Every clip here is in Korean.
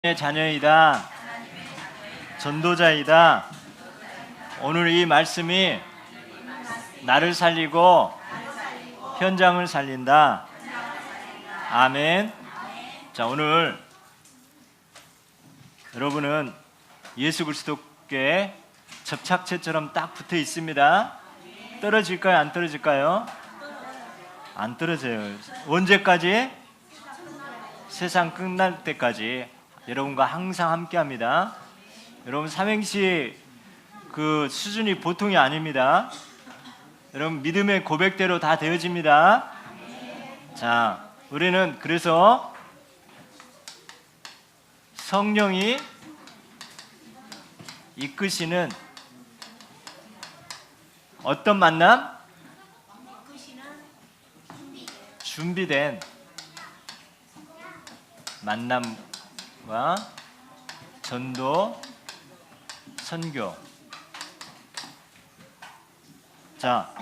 하나님의 자녀이다. 전도자이다. 오늘 이 말씀이 나를 살리고 현장을 살린다. 아멘. 자, 오늘 여러분은 예수 그리스도께 접착체처럼 딱 붙어 있습니다. 떨어질까요? 안 떨어질까요? 안 떨어져요. 언제까지? 세상 끝날 때까지 여러분과 항상 함께합니다. 여러분 삼행시 그 수준이 보통이 아닙니다. 여러분 믿음의 고백대로 다 되어집니다. 자, 우리는 그래서 성령이 이끄시는 어떤 만남? 준비된 만남과 전도, 선교. 자,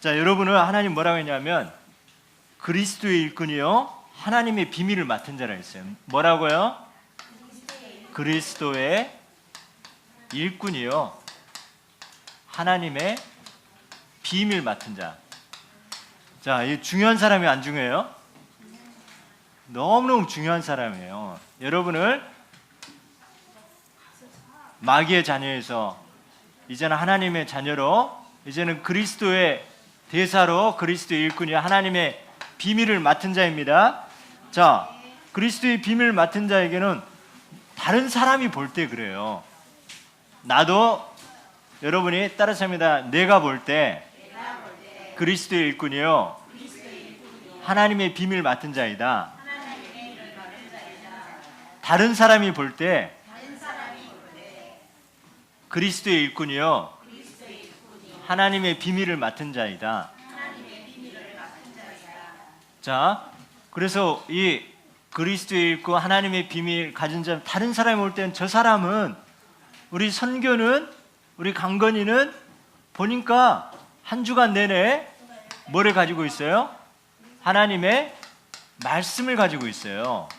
여러분은 하나님 뭐라고 했냐면 그리스도의 일꾼이요 하나님의 비밀을 맡은 자라 했어요. 뭐라고요? 그리스도의 일꾼이요 하나님의 비밀 맡은 자. 자, 이 중요한 사람이 안 중요해요? 너무너무 중요한 사람이에요. 여러분을 마귀의 자녀에서 이제는 하나님의 자녀로, 이제는 그리스도의 대사로, 그리스도의 일꾼이 하나님의 비밀을 맡은 자입니다. 자, 그리스도의 비밀을 맡은 자에게는 다른 사람이 볼 때 그래요. 나도 여러분이 따라서 합니다. 내가 볼 때 그리스도의 일꾼이요 하나님의 비밀 맡은 자이다. 다른 사람이 볼 때 그리스도의 일꾼이요 하나님의 비밀을 맡은 자이다. 자, 그래서 이 그리스도의 일꾼 하나님의 비밀 가진 자, 다른 사람이 볼 때는 저 사람은, 우리 선교는, 우리 강건이는 보니까 한 주간 내내 뭐를 가지고 있어요? 하나님의 말씀을 가지고 있어요.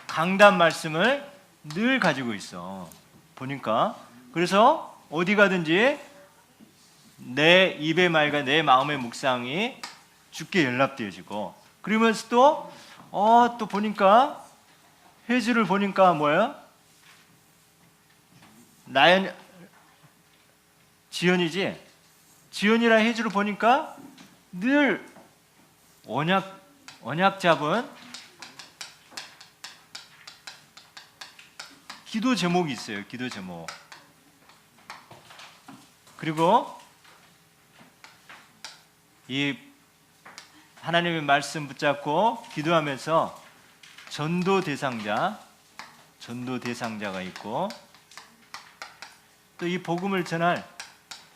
강단 말씀을 늘 가지고 있어 보니까. 그래서 어디 가든지 내 입의 말과 내 마음의 묵상이 주께 연락되어지고, 그러면서 또 보니까 해주를 보니까 뭐예요? 나연 지연이지? 지연이랑 해주를 보니까 늘 언약 잡은 기도 제목이 있어요. 기도 제목. 그리고 이 하나님의 말씀 붙잡고 기도하면서 전도 대상자가 있고, 또 이 복음을 전할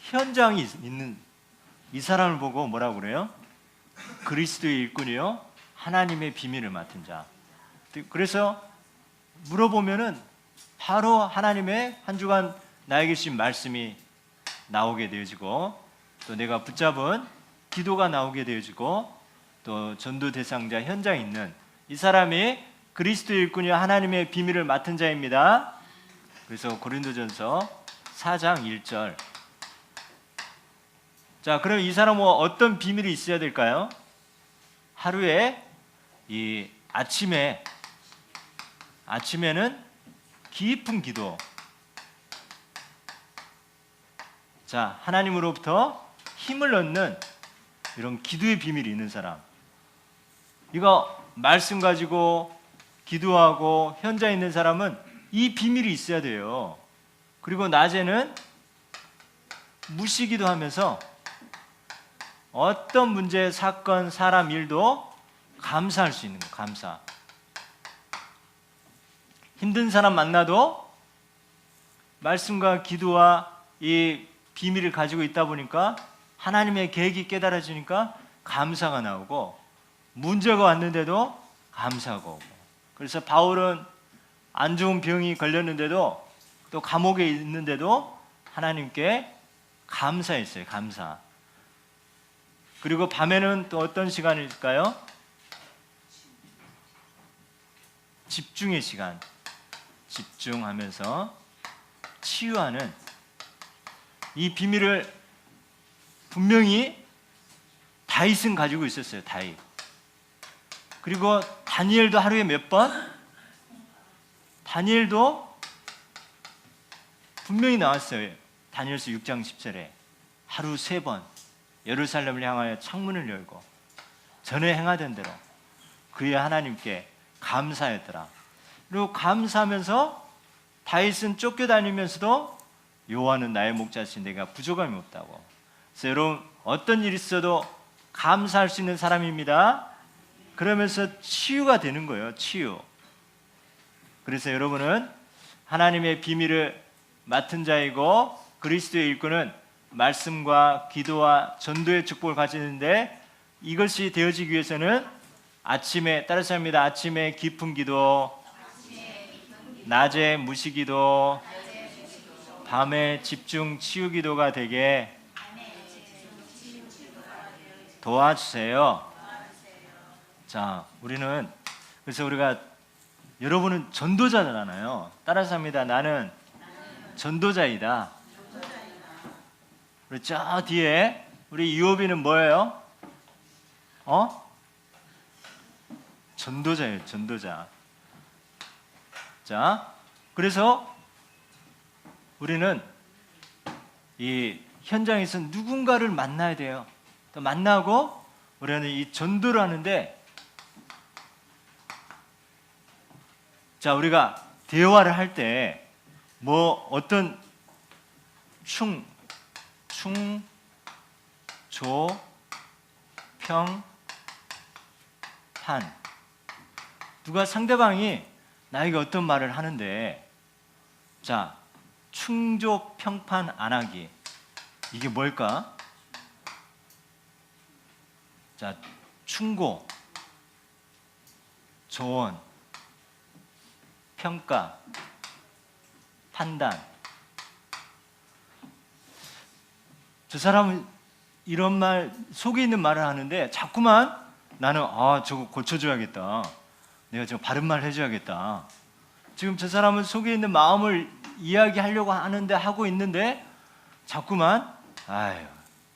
현장이 있는 이 사람을 보고 뭐라고 그래요? 그리스도의 일꾼이요 하나님의 비밀을 맡은 자. 그래서 물어보면은 바로 하나님의 한 주간 나에게 주신 말씀이 나오게 되어지고, 또 내가 붙잡은 기도가 나오게 되어지고, 또 전도 대상자 현장에 있는 이 사람이 그리스도의 일꾼이 하나님의 비밀을 맡은 자입니다. 그래서 고린도전서 4장 1절. 자, 그럼 이 사람은 어떤 비밀이 있어야 될까요? 하루에 이 아침에는 깊은 기도. 자, 하나님으로부터 힘을 얻는 이런 기도의 비밀이 있는 사람. 이거 말씀 가지고 기도하고 현장에 있는 사람은 이 비밀이 있어야 돼요. 그리고 낮에는 무시기도 하면서 어떤 문제, 사건, 사람, 일도 감사할 수 있는 거예요. 감사. 힘든 사람 만나도 말씀과 기도와 이 비밀을 가지고 있다 보니까 하나님의 계획이 깨달아지니까 감사가 나오고, 문제가 왔는데도 감사가 오고. 그래서 바울은 안 좋은 병이 걸렸는데도, 또 감옥에 있는데도 하나님께 감사했어요. 감사. 그리고 밤에는 또 어떤 시간일까요? 집중의 시간, 집중하면서 치유하는 이 비밀을 분명히 다윗은 가지고 있었어요. 다윗. 그리고 다니엘도 하루에 몇 번? 다니엘도 분명히 나왔어요. 다니엘서 6장 10절에 하루 3번 예루살렘을 향하여 창문을 열고 전에 행하던 대로 그의 하나님께 감사했더라. 그리고 감사하면서 다윗은 쫓겨다니면서도 여호와는 나의 목자신 내가 부족함이 없다고. 그래서 여러분 어떤 일이 있어도 감사할 수 있는 사람입니다. 그러면서 치유가 되는 거예요. 치유. 그래서 여러분은 하나님의 비밀을 맡은 자이고 그리스도의 일꾼은 말씀과 기도와 전도의 축복을 가지는데 이것이 되어지기 위해서는 아침에 따라서 합니다. 아침에 깊은 기도, 낮에 무시기도, 밤에 집중 치유 기도가 되게 도와주세요. 자, 우리는 그래서 우리가 여러분은 전도자잖아요. 따라서 합니다. 나는 전도자이다. 우리 저 뒤에 우리 유오비는 뭐예요? 전도자예요. 전도자. 자, 그래서 우리는 이 현장에서 누군가를 만나야 돼요. 또 만나고 우리는 이 전도를 하는데, 자, 우리가 대화를 할 때 뭐 어떤 조, 평, 판. 누가 상대방이 나에게 어떤 말을 하는데, 자, 충조, 평판, 안 하기. 이게 뭘까? 자, 충고, 조언, 평가, 판단. 저 사람은 이런 말, 속에 있는 말을 하는데 자꾸만 나는 저거 고쳐줘야겠다. 내가 저 바른 말 해줘야겠다. 지금 저 사람은 속에 있는 마음을 이야기하려고 하고 있는데 자꾸만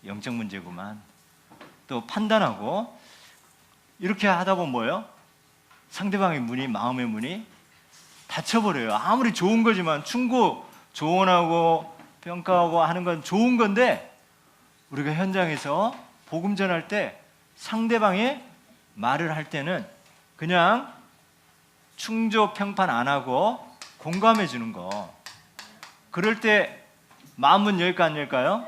영적 문제구만. 또 판단하고 이렇게 하다 보면 뭐예요? 상대방의 문이, 마음의 문이 닫혀버려요. 아무리 좋은 거지만 충고, 조언하고 평가하고 하는 건 좋은 건데 우리가 현장에서 복음 전할 때 상대방의 말을 할 때는 그냥 충조 평판 안 하고 공감해 주는 거. 그럴 때 마음문 열까 안 열까요?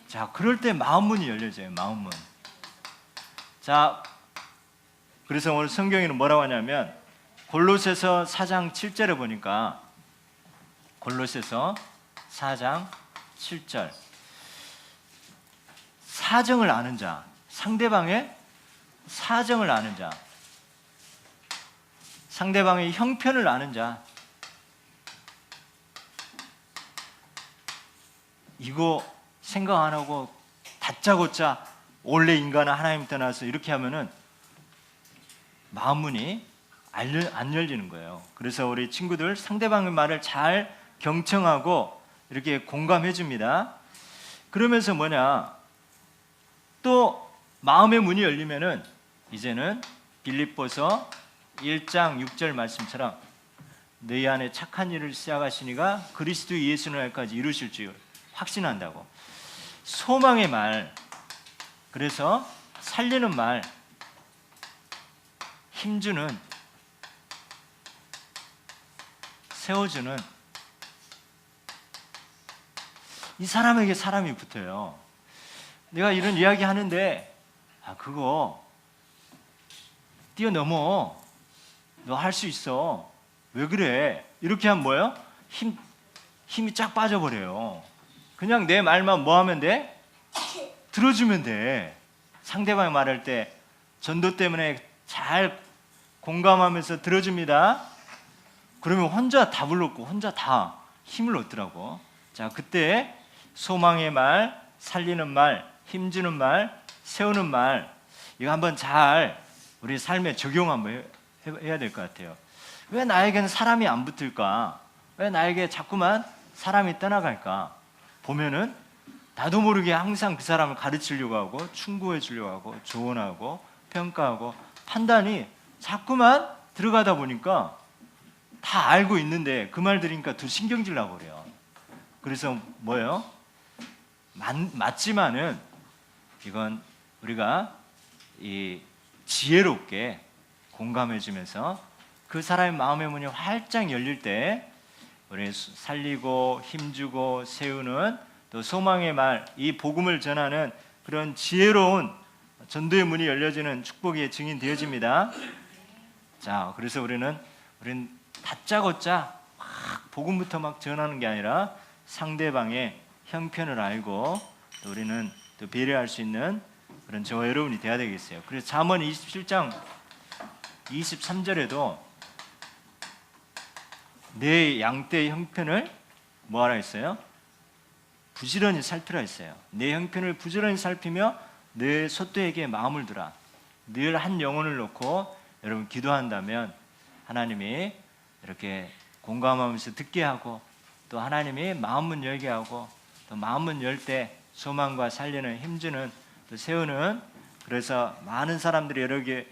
자, 그럴 때 마음문이 열려져요. 마음문. 자, 그래서 오늘 성경에는 뭐라고 하냐면 골로새서 4장 7절에 보니까 골로새서 4장 7절 사정을 아는 자, 상대방의 사정을 아는 자, 상대방의 형편을 아는 자, 이거 생각 안 하고 다짜고짜 원래 인간은 하나님 떠나서 이렇게 하면은 마음문이 안 열리는 거예요. 그래서 우리 친구들 상대방의 말을 잘 경청하고 이렇게 공감해 줍니다. 그러면서 뭐냐, 또 마음의 문이 열리면은 이제는 빌립보서 1장 6절 말씀처럼 너희 안에 착한 일을 시작하시니가 그리스도 예수 날까지 이루실 줄 확신한다고. 소망의 말, 그래서 살리는 말, 힘주는, 세워주는, 이 사람에게 사람이 붙어요. 내가 이런 이야기 하는데 그거 뛰어넘어, 너 할 수 있어, 왜 그래, 이렇게 하면 뭐예요? 힘이 쫙 빠져버려요. 그냥 내 말만 뭐 하면 돼? 들어주면 돼. 상대방이 말할 때 전도 때문에 잘 공감하면서 들어줍니다. 그러면 혼자 답을 얻고 혼자 다 힘을 얻더라고. 자, 그때 소망의 말, 살리는 말, 힘주는 말, 세우는 말, 이거 한번 잘 우리 삶에 적용 한번 해야 될 것 같아요. 왜 나에게는 사람이 안 붙을까? 왜 나에게 자꾸만 사람이 떠나갈까? 보면은 나도 모르게 항상 그 사람을 가르치려고 하고 충고해 주려고 하고 조언하고 평가하고 판단이 자꾸만 들어가다 보니까 다 알고 있는데 그 말 들으니까 더 신경질 나버려요. 그래서 뭐예요? 맞지만은 이건 우리가 이 지혜롭게 공감해 주면서 그 사람의 마음의 문이 활짝 열릴 때 우리 살리고 힘주고 세우는 또 소망의 말, 이 복음을 전하는 그런 지혜로운 전도의 문이 열려지는 축복의 증인 되어집니다. 자, 그래서 우리는 다짜고짜 막 복음부터 막 전하는 게 아니라 상대방의 형편을 알고 또 우리는 또 배려할 수 있는 그런 저와 여러분이 돼야 되겠어요. 그래서 잠언 27장 23절에도 내 양떼의 형편을 뭐하라 했어요? 부지런히 살피라 했어요. 내 형편을 부지런히 살피며 내 소떼에게 마음을 두라. 늘 한 영혼을 놓고 여러분 기도한다면 하나님이 이렇게 공감하면서 듣게 하고 또 하나님이 마음문 열게 하고 또 마음문 열 때 소망과 살리는 힘주는 또 세우는 그래서 많은 사람들이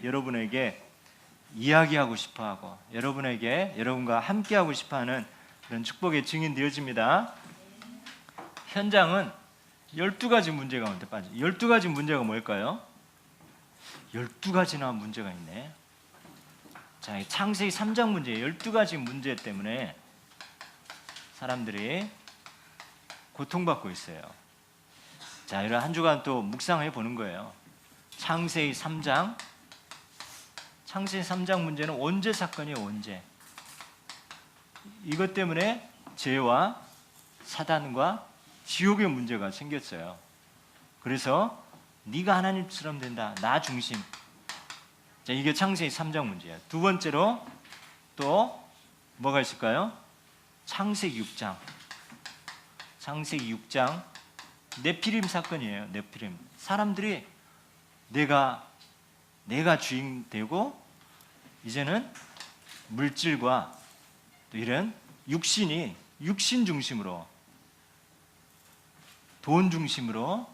여러분에게 이야기하고 싶어하고 여러분과 함께하고 싶어하는 그런 축복의 증인 되어집니다. 현장은 12가지 문제 가운데 빠져. 12가지 문제가 뭘까요? 12가지나 문제가 있네. 자, 창세기 3장 문제 12가지 문제 때문에 사람들이 고통받고 있어요. 자, 이런 한 주간 또 묵상해 보는 거예요. 창세기 3장 문제는 원죄 사건이에요. 원죄. 이것 때문에 죄와 사단과 지옥의 문제가 생겼어요. 그래서 네가 하나님처럼 된다. 나 중심. 자, 이게 창세기 3장 문제예요. 두 번째로 또 뭐가 있을까요? 창세기 6장. 창세기 6장 네피림 사건이에요. 네피림. 사람들이 내가 주인 되고 이제는 물질과 또 이런 육신 중심으로 돈 중심으로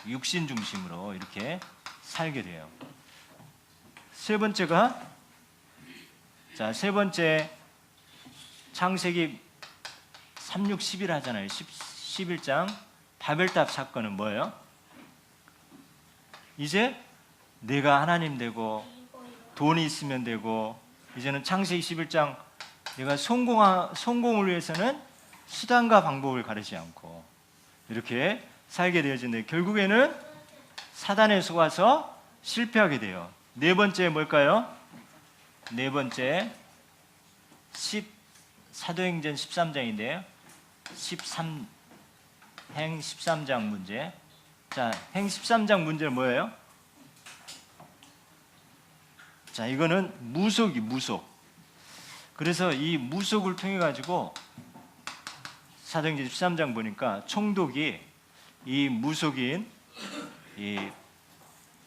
육신 중심으로 이렇게 살게 돼요. 세 번째 창세기 3, 6, 11 하잖아요. 11장 바벨탑 사건은 뭐예요? 이제 내가 하나님 되고 돈이 있으면 되고 이제는 창세기 11장 내가 성공을 위해서는 수단과 방법을 가리지 않고 이렇게 살게 되어지는데 결국에는 사단에 속아서 실패하게 돼요. 네 번째 뭘까요? 네 번째 사도행전 13장인데요. 행 13장 문제. 자, 행 13장 문제는 뭐예요? 자, 이거는 무속. 그래서 이 무속을 통해 가지고 사도행전 13장 보니까 총독이 이 무속인 이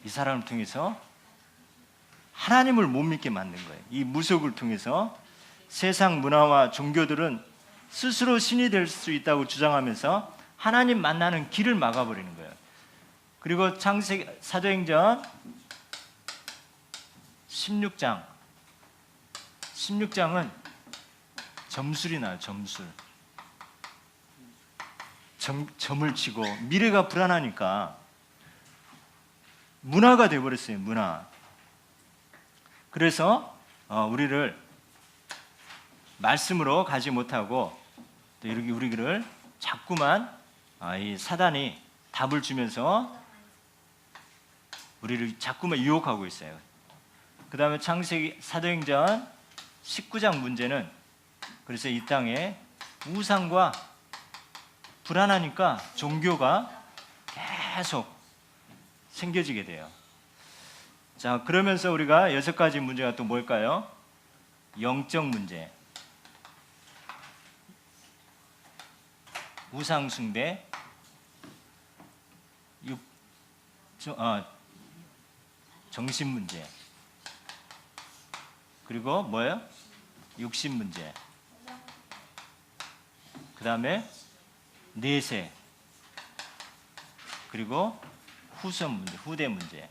사람을 통해서 하나님을 못 믿게 만든 거예요. 이 무속을 통해서 세상 문화와 종교들은 스스로 신이 될 수 있다고 주장하면서 하나님 만나는 길을 막아버리는 거예요. 그리고 사도행전 16장은 점술이 나요. 점을 치고 미래가 불안하니까 문화가 되어버렸어요. 문화. 그래서 우리를 말씀으로 가지 못하고 또 이렇게 우리를 자꾸만 이 사단이 답을 주면서 우리를 자꾸만 유혹하고 있어요. 그 다음에 사도행전 19장 문제는 그래서 이 땅에 우상과 불안하니까 종교가 계속 생겨지게 돼요. 자, 그러면서 우리가 6가지 문제가 또 뭘까요? 영적 문제. 우상 숭배, 정신 문제. 그리고 뭐예요? 육신 문제, 그 다음에 내세, 그리고 후손 문제, 후대 문제,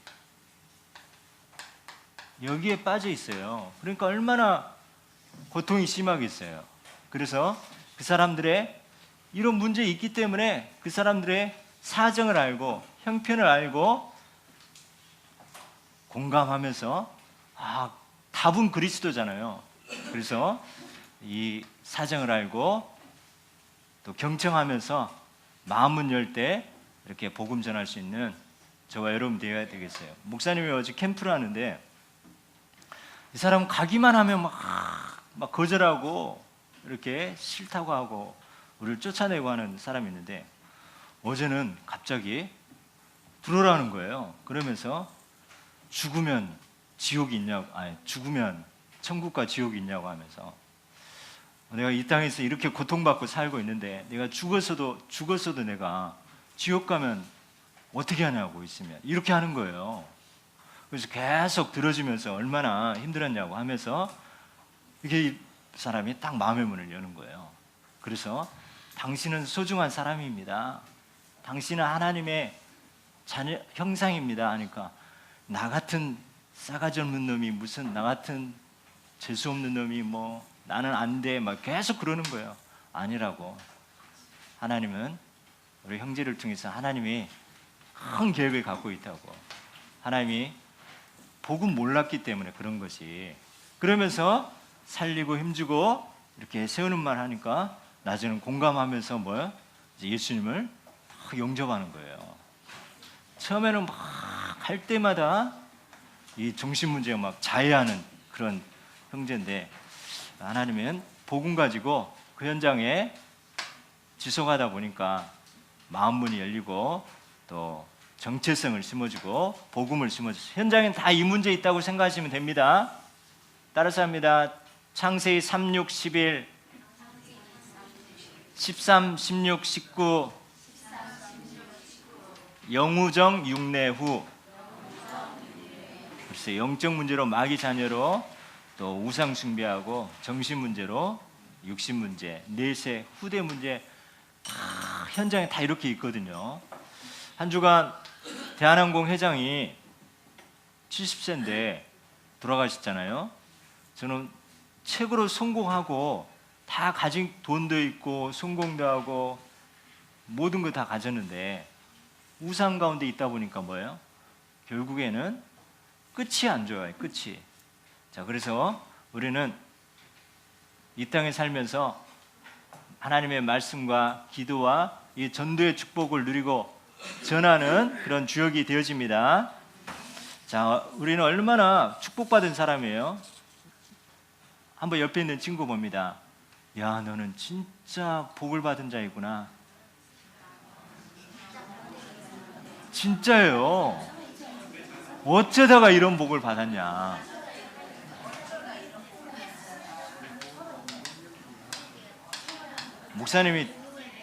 여기에 빠져 있어요. 그러니까 얼마나 고통이 심하겠어요. 그래서 그 사람들의 이런 문제 있기 때문에 그 사람들의 사정을 알고 형편을 알고 공감하면서 답은 그리스도잖아요. 그래서 이 사정을 알고 또 경청하면서 마음문 열 때 이렇게 복음 전할 수 있는 저와 여러분 되어야 되겠어요. 목사님이 어제 캠프를 하는데 이 사람은 가기만 하면 막 거절하고 이렇게 싫다고 하고 우리를 쫓아내고 하는 사람이 있는데 어제는 갑자기 들어오라는 거예요. 그러면서 죽으면 지옥이 있냐고, 죽으면 천국과 지옥이 있냐고 하면서 내가 이 땅에서 이렇게 고통받고 살고 있는데 내가 죽었어도 내가 지옥 가면 어떻게 하냐고 있으면 이렇게 하는 거예요. 그래서 계속 들어주면서 얼마나 힘들었냐고 하면서 이게 이 사람이 딱 마음의 문을 여는 거예요. 그래서 당신은 소중한 사람입니다. 당신은 하나님의 자녀 형상입니다 하니까 나 같은 싸가지 없는 놈이 무슨 나 같은 재수 없는 놈이 뭐 나는 안 돼 막 계속 그러는 거예요. 아니라고. 하나님은 우리 형제를 통해서 하나님이 큰 계획을 갖고 있다고. 하나님이 복음 몰랐기 때문에 그런 것이. 그러면서 살리고 힘주고 이렇게 세우는 말 하니까 나중에는 공감하면서 뭐야? 이제 예수님을 막 영접하는 거예요. 처음에는 막 할 때마다 이 정신 문제가 막 자해하는 그런 형제인데 하나님은 복음 가지고 그 현장에 지속하다 보니까 마음문이 열리고 또 정체성을 심어주고 복음을 심어주고 현장엔 다 이 문제 있다고 생각하시면 됩니다. 따라서 합니다. 창세기 3, 6, 11 13, 16, 19 영우정 육내후 글쎄 영적 문제로 마귀 자녀로 또 우상 숭배하고 정신 문제로 육신 문제, 내세, 후대 문제 다 현장에 다 이렇게 있거든요. 한 주간 대한항공 회장이 70세인데 돌아가셨잖아요. 저는 책으로 성공하고 다 가진 돈도 있고 성공도 하고 모든 거 다 가졌는데 우상 가운데 있다 보니까 뭐예요? 결국에는 끝이 안 좋아요. 끝이. 자, 그래서 우리는 이 땅에 살면서 하나님의 말씀과 기도와 이 전도의 축복을 누리고 전하는 그런 주역이 되어집니다. 자, 우리는 얼마나 축복받은 사람이에요? 한번 옆에 있는 친구 봅니다. 야, 너는 진짜 복을 받은 자이구나. 진짜예요. 어쩌다가 이런 복을 받았냐. 목사님이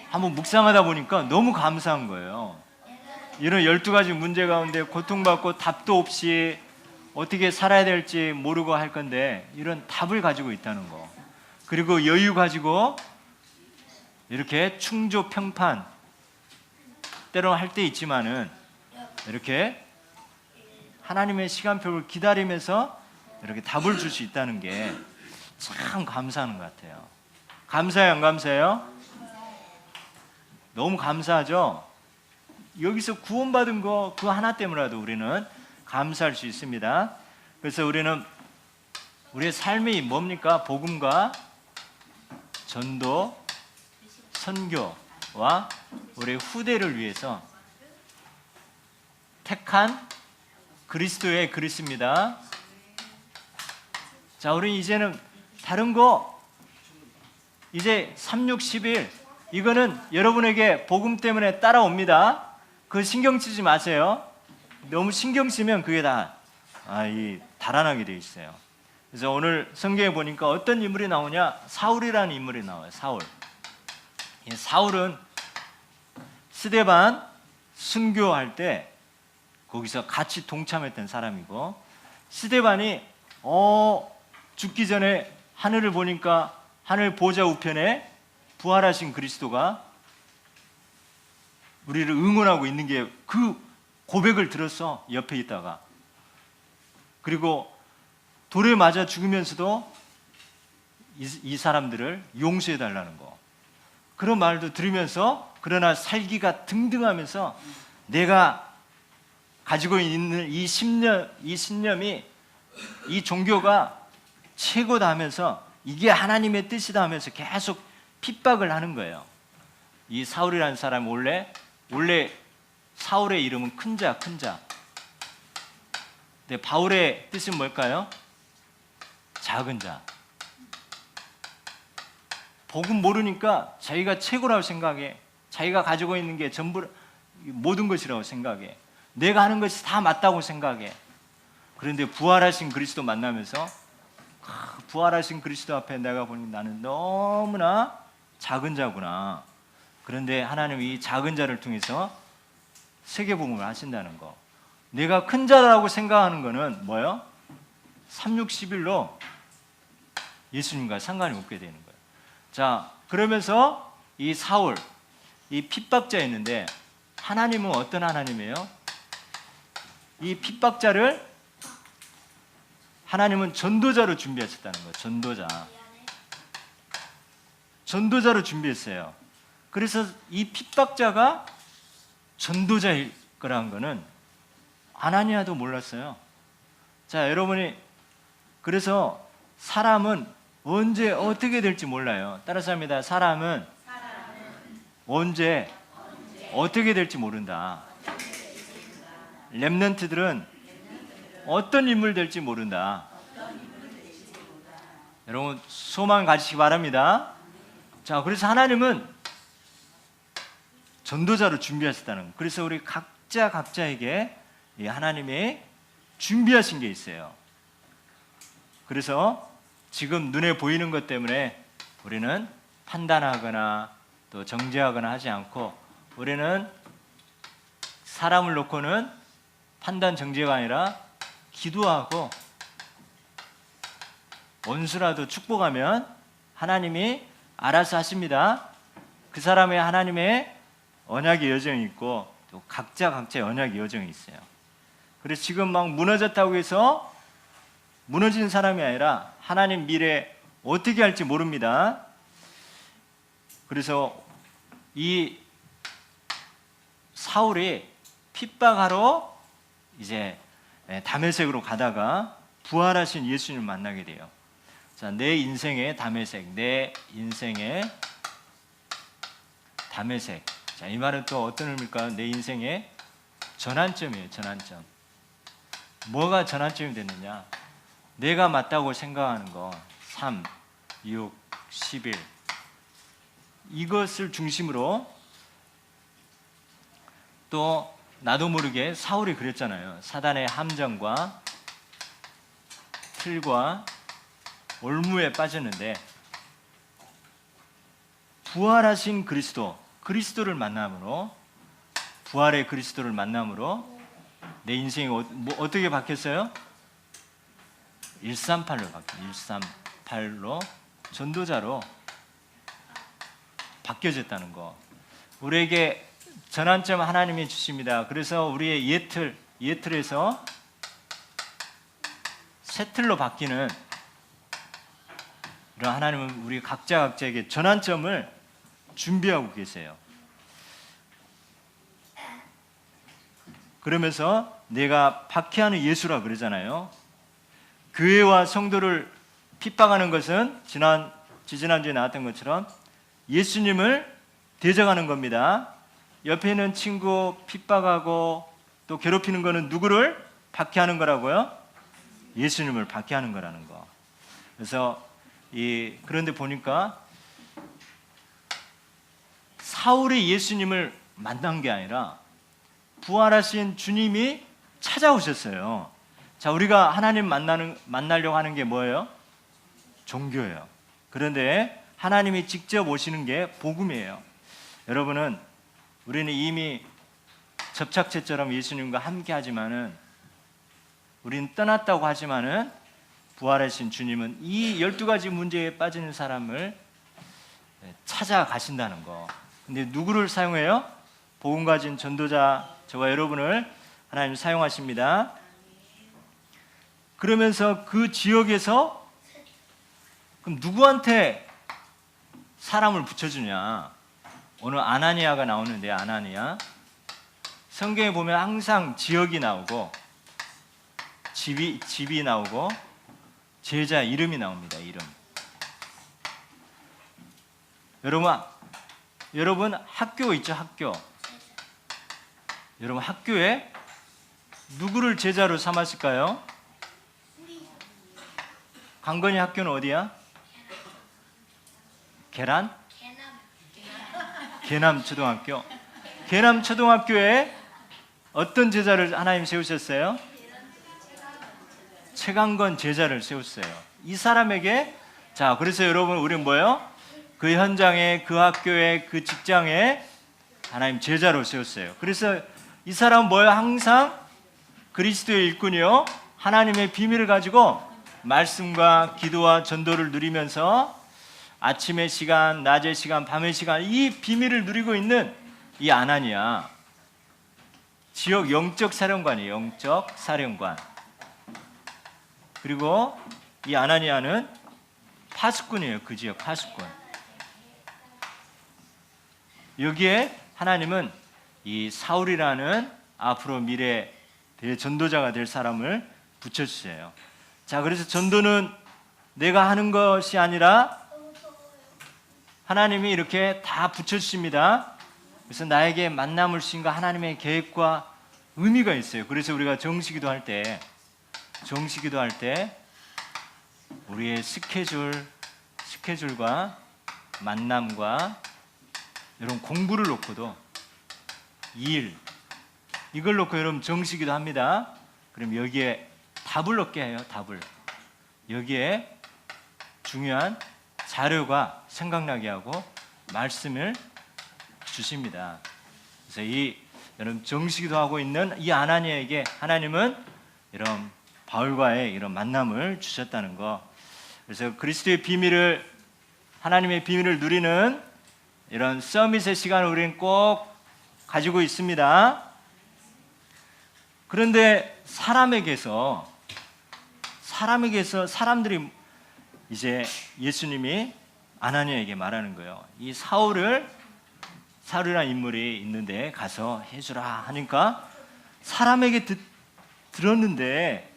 한번 묵상하다 보니까 너무 감사한 거예요. 이런 12가지 문제 가운데 고통받고 답도 없이 어떻게 살아야 될지 모르고 할 건데 이런 답을 가지고 있다는 거. 그리고 여유 가지고 이렇게 충조 평판 때로는 할 때 있지만은 이렇게 하나님의 시간표를 기다리면서 이렇게 답을 줄 수 있다는 게 참 감사한 것 같아요. 감사해요, 안 감사해요? 너무 감사하죠? 여기서 구원받은 거 그 하나 때문에라도 우리는 감사할 수 있습니다. 그래서 우리는 우리의 삶이 뭡니까? 복음과 전도, 선교와 우리 후대를 위해서 택한 그리스도의 그리스입니다. 자, 우리 이제는 다른 거 이제 3, 6, 11 이거는 여러분에게 복음 때문에 따라옵니다. 그거 신경 쓰지 마세요. 너무 신경 쓰면 그게 다 달아나게 돼 있어요. 그래서 오늘 성경에 보니까 어떤 인물이 나오냐? 사울이라는 인물이 나와요. 사울. 이 사울은 스데반 순교할 때 거기서 같이 동참했던 사람이고 스데반이 죽기 전에 하늘을 보니까 하늘 보좌 우편에 부활하신 그리스도가 우리를 응원하고 있는 게 그 고백을 들었어. 옆에 있다가. 그리고 돌에 맞아 죽으면서도 이 사람들을 용서해 달라는 거. 그런 말도 들으면서 그러나 살기가 등등하면서 내가 가지고 있는 이 신념이 이 종교가 최고다 하면서 이게 하나님의 뜻이다 하면서 계속 핍박을 하는 거예요. 이 사울이라는 사람은 원래 사울의 이름은 큰 자. 근데 바울의 뜻은 뭘까요? 작은 자. 복음 모르니까 자기가 최고라고 생각해. 자기가 가지고 있는 게 전부 모든 것이라고 생각해. 내가 하는 것이 다 맞다고 생각해. 그런데 부활하신 그리스도 만나면서 부활하신 그리스도 앞에 내가 보니 나는 너무나 작은 자구나. 그런데 하나님이 이 작은 자를 통해서 세계복음을 하신다는 거. 내가 큰 자라고 생각하는 거는 뭐예요? 3,6,11로 예수님과 상관이 없게 되는 거예요. 자, 그러면서 이 사울, 이 핍박자였는데 하나님은 어떤 하나님이에요? 이 핍박자를 하나님은 전도자로 준비하셨다는 거예요. 전도자로 준비했어요. 그래서 이 핍박자가 전도자일 거라는 거는 아나니아도 몰랐어요. 자, 여러분이 그래서 사람은 언제 어떻게 될지 몰라요. 따라서 합니다. 사람은 언제 어떻게 될지 모른다. 렘넌트들은 어떤 인물 될지 모른다. 여러분 소망 가지시기 바랍니다. 자, 그래서 하나님은 전도자로 준비하셨다는 거예요. 그래서 우리 각자에게 하나님이 준비하신 게 있어요. 그래서 지금 눈에 보이는 것 때문에 우리는 판단하거나 또 정죄하거나 하지 않고 우리는 사람을 놓고는 판단 정죄가 아니라 기도하고 원수라도 축복하면 하나님이 알아서 하십니다. 그 사람의 하나님의 언약의 여정이 있고 또 각자의 언약의 여정이 있어요. 그래서 지금 막 무너졌다고 해서 무너진 사람이 아니라 하나님 미래 어떻게 할지 모릅니다. 그래서 이 사울이 핍박하러 이제 다메섹으로 가다가 부활하신 예수님을 만나게 돼요. 자, 내 인생의 다메섹, 내 인생의 다메섹. 자, 이 말은 또 어떤 의미일까요? 내 인생의 전환점이에요. 전환점. 뭐가 전환점이 됐느냐? 내가 맞다고 생각하는 거 3, 6, 11 이것을 중심으로 또 나도 모르게 사울이 그랬잖아요. 사단의 함정과 틀과 올무에 빠졌는데 부활하신 그리스도를 만남으로 부활의 그리스도를 만남으로 내 인생이 어떻게 바뀌었어요? 138로 바뀌었어요. 138로 전도자로 바뀌어졌다는 거. 우리에게 전환점 하나님이 주십니다. 그래서 우리의 예틀에서 새 틀로 바뀌는 이런 하나님은 우리 각자에게 전환점을 준비하고 계세요. 그러면서 내가 박해하는 예수라 그러잖아요. 교회와 성도를 핍박하는 것은 지지난주에 나왔던 것처럼 예수님을 대적하는 겁니다. 옆에 있는 친구 핍박하고 또 괴롭히는 거는 누구를 박해하는 거라고요? 예수님을 박해하는 거라는 거. 그래서 그런데 보니까 사울이 예수님을 만난 게 아니라 부활하신 주님이 찾아오셨어요. 자, 우리가 하나님 만나려고 하는 게 뭐예요? 종교예요. 그런데 하나님이 직접 오시는 게 복음이에요. 여러분은 우리는 이미 접착제처럼 예수님과 함께 하지만은 우리는 떠났다고 하지만은 부활하신 주님은 이 12가지 문제에 빠지는 사람을 찾아가신다는 거. 근데 누구를 사용해요? 복음 가진 전도자 저와 여러분을 하나님 사용하십니다. 그러면서 그 지역에서 그럼 누구한테 사람을 붙여주냐? 오늘 아나니아가 나오는데, 아나니아. 성경에 보면 항상 지역이 나오고 집이 나오고 제자 이름이 나옵니다. 이름. 여러분 학교 있죠? 학교. 여러분 학교에 누구를 제자로 삼았을까요? 강건이 학교는 어디야? 계남 초등학교. 계남 초등학교에 어떤 제자를 하나님 세우셨어요? 최강건 제자를 세웠어요. 이 사람에게, 자, 그래서 여러분 우리는 뭐예요? 그 현장에, 그 학교에, 그 직장에 하나님 제자로 세웠어요. 그래서 이 사람은 뭐예요? 항상 그리스도의 일꾼이요, 하나님의 비밀을 가지고 말씀과 기도와 전도를 누리면서 아침의 시간, 낮의 시간, 밤의 시간, 이 비밀을 누리고 있는 이 아나니아, 지역 영적 사령관이에요. 영적 사령관. 그리고 이 아나니아는 파수꾼이에요. 그 지역 파수꾼. 여기에 하나님은 이 사울이라는 앞으로 미래 대전도자가 될 사람을 붙여주세요. 자, 그래서 전도는 내가 하는 것이 아니라 하나님이 이렇게 다 붙여주십니다. 그래서 나에게 만남을 주신과 하나님의 계획과 의미가 있어요. 그래서 우리가 정시기도 할 때 우리의 스케줄과 만남과 여러분 공부를 놓고도 이걸 놓고 여러분 정시기도 합니다. 그럼 여기에 답을 넣게 해요. 답을. 여기에 중요한 자료가 생각나게 하고 말씀을 주십니다. 그래서 이 여러분 정시기도 하고 있는 이 아나니아에게 하나님은 이런 바울과의 이런 만남을 주셨다는 거. 그래서 그리스도의 비밀을, 하나님의 비밀을 누리는 이런 서밋의 시간을 우리는 꼭 가지고 있습니다. 그런데 사람에게서 사람들이 이제 예수님이 아나니아에게 말하는 거예요. 이 사울이라는 인물이 있는데 가서 해주라 하니까 사람에게 들었는데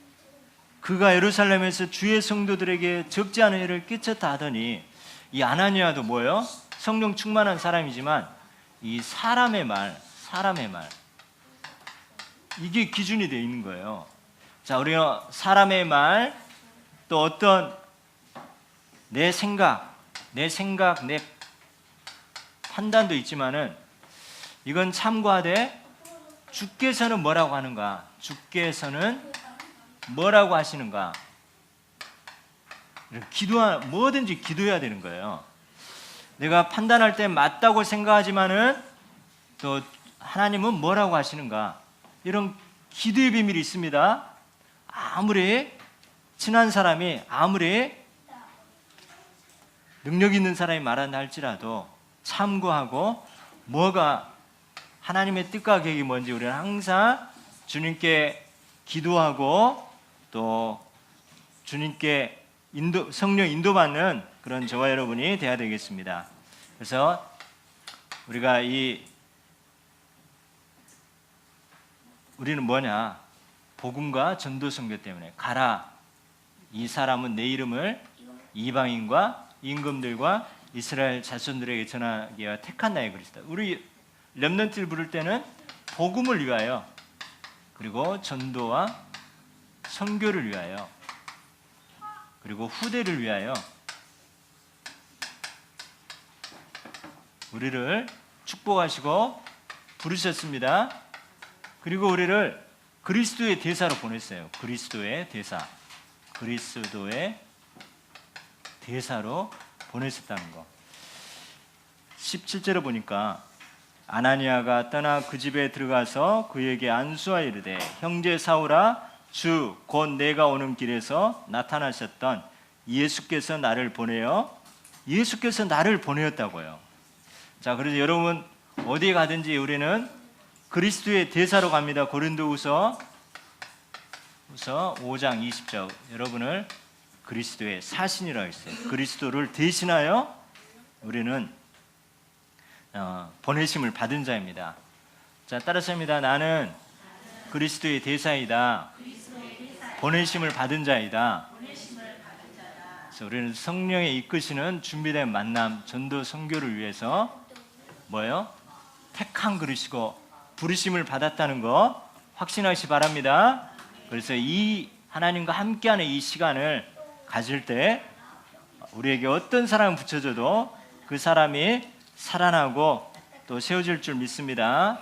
그가 예루살렘에서 주의 성도들에게 적지 않은 일을 끼쳤다 하더니, 이 아나니아도 뭐예요? 성령 충만한 사람이지만 이 사람의 말 이게 기준이 되어 있는 거예요. 자, 우리가 사람의 말, 또 어떤 내 생각, 내 판단도 있지만은 이건 참고하되 주께서는 뭐라고 하는가? 주께서는 뭐라고 하시는가? 뭐든지 기도해야 되는 거예요. 내가 판단할 때 맞다고 생각하지만은 또 하나님은 뭐라고 하시는가? 이런 기도의 비밀이 있습니다. 아무리 친한 사람이, 아무리 능력 있는 사람이 말한다 할지라도 참고하고 뭐가 하나님의 뜻과 계획이 뭔지 우리는 항상 주님께 기도하고 또 주님께 성령 인도받는 그런 저와 여러분이 되어야 되겠습니다. 그래서 우리가 우리는 뭐냐? 복음과 전도 선교 때문에 가라. 이 사람은 내 이름을 이방인과 임금들과 이스라엘 자손들에게 전하기가 택한 나의 그리스도. 우리 렘넌트를 부를 때는 복음을 위하여, 그리고 전도와 선교를 위하여, 그리고 후대를 위하여 우리를 축복하시고 부르셨습니다. 그리고 우리를 그리스도의 대사로 보냈어요. 그리스도의 대사로 보냈었다는 거. 17절에 보니까 아나니아가 떠나 그 집에 들어가서 그에게 안수하여 이르되, 형제 사울아, 주 곧 내가 오는 길에서 나타나셨던 예수께서 나를 보내어 예수께서 나를 보내었다고요. 자, 그래서 여러분 어디 가든지 우리는 그리스도의 대사로 갑니다. 고린도후서 5장 20절 여러분을 그리스도의 사신이라고 했어요. 그리스도를 대신하여 우리는 보내심을 받은 자입니다. 자, 따라서 합니다. 나는 그리스도의 대사이다. 보내심을 받은 자이다. 그래서 우리는 성령의 이끄시는 준비된 만남, 전도 선교를 위해서 뭐예요? 택한 그릇이고 부르심을 받았다는 거 확신하시 바랍니다. 그래서 이 하나님과 함께하는 이 시간을 가질 때 우리에게 어떤 사람을 붙여줘도 그 사람이 살아나고 또 세워질 줄 믿습니다.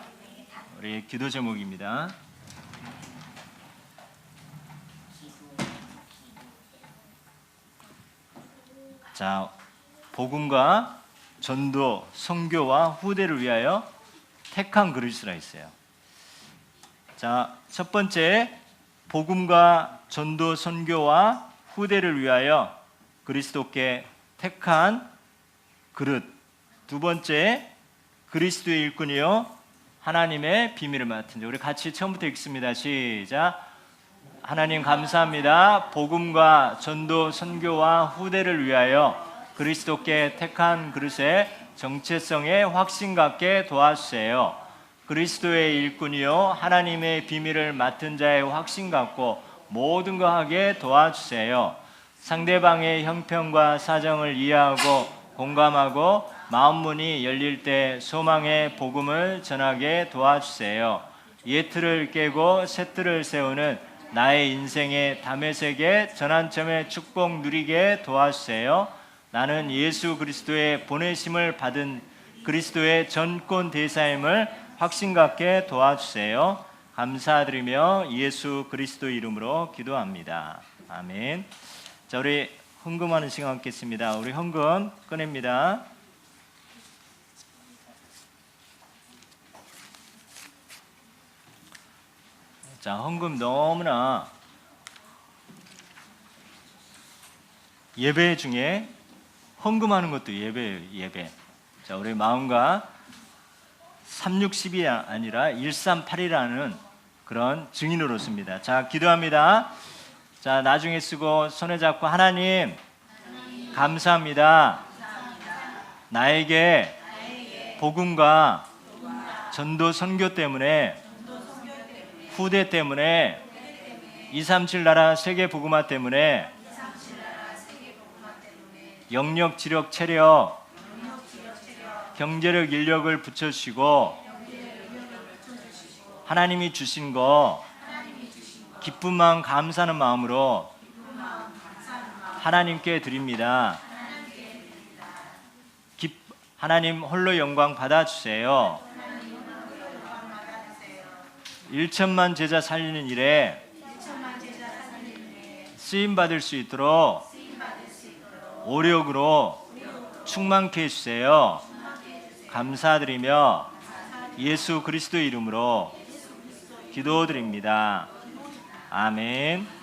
우리 기도 제목입니다. 자, 복음과 전도, 선교와 후대를 위하여 택한 그릇이라 했어요. 자, 첫 번째 복음과 전도, 선교와 후대를 위하여 그리스도께 택한 그릇. 두 번째 그리스도의 일꾼이요 하나님의 비밀을 맡은 자. 우리 같이 처음부터 읽습니다. 시작. 하나님 감사합니다. 복음과 전도, 선교와 후대를 위하여 그리스도께 택한 그릇의 정체성에 확신 갖게 도와주세요. 그리스도의 일꾼이요 하나님의 비밀을 맡은 자의 확신 갖고 모든 거 하게 도와주세요. 상대방의 형편과 사정을 이해하고 공감하고 마음문이 열릴 때 소망의 복음을 전하게 도와주세요. 옛 틀을 깨고 새 틀을 세우는 나의 인생의 담에색의 전환점의 축복 누리게 도와주세요. 나는 예수 그리스도의 보내심을 받은 그리스도의 전권 대사임을 확신 갖게 도와주세요. 감사드리며 예수 그리스도 이름으로 기도합니다. 아멘. 자, 우리 헌금하는 시간 갖겠습니다. 우리 헌금 꺼냅니다. 자, 헌금 너무나 예배 중에 헌금하는 것도 예배예요. 예배. 자, 우리 마음과 360이 아니라 138이라는 그런 증인으로습니다. 자, 기도합니다. 자, 나중에 쓰고 손에 잡고 하나님 감사합니다. 나에게 복음과 전도 선교 때문에 후대 때문에 237 나라 세계 복음화 때문에 영역, 지력, 체력, 경제력, 인력을 붙여주시고 하나님이 주신 거 기쁜 마음, 감사하는 마음으로 하나님께 드립니다. 하나님 홀로 영광 받아주세요. 1천만 제자 살리는 일에 쓰임받을 수 있도록 오력으로 충만케 해주세요. 감사드리며 예수 그리스도 이름으로 기도드립니다. 아멘.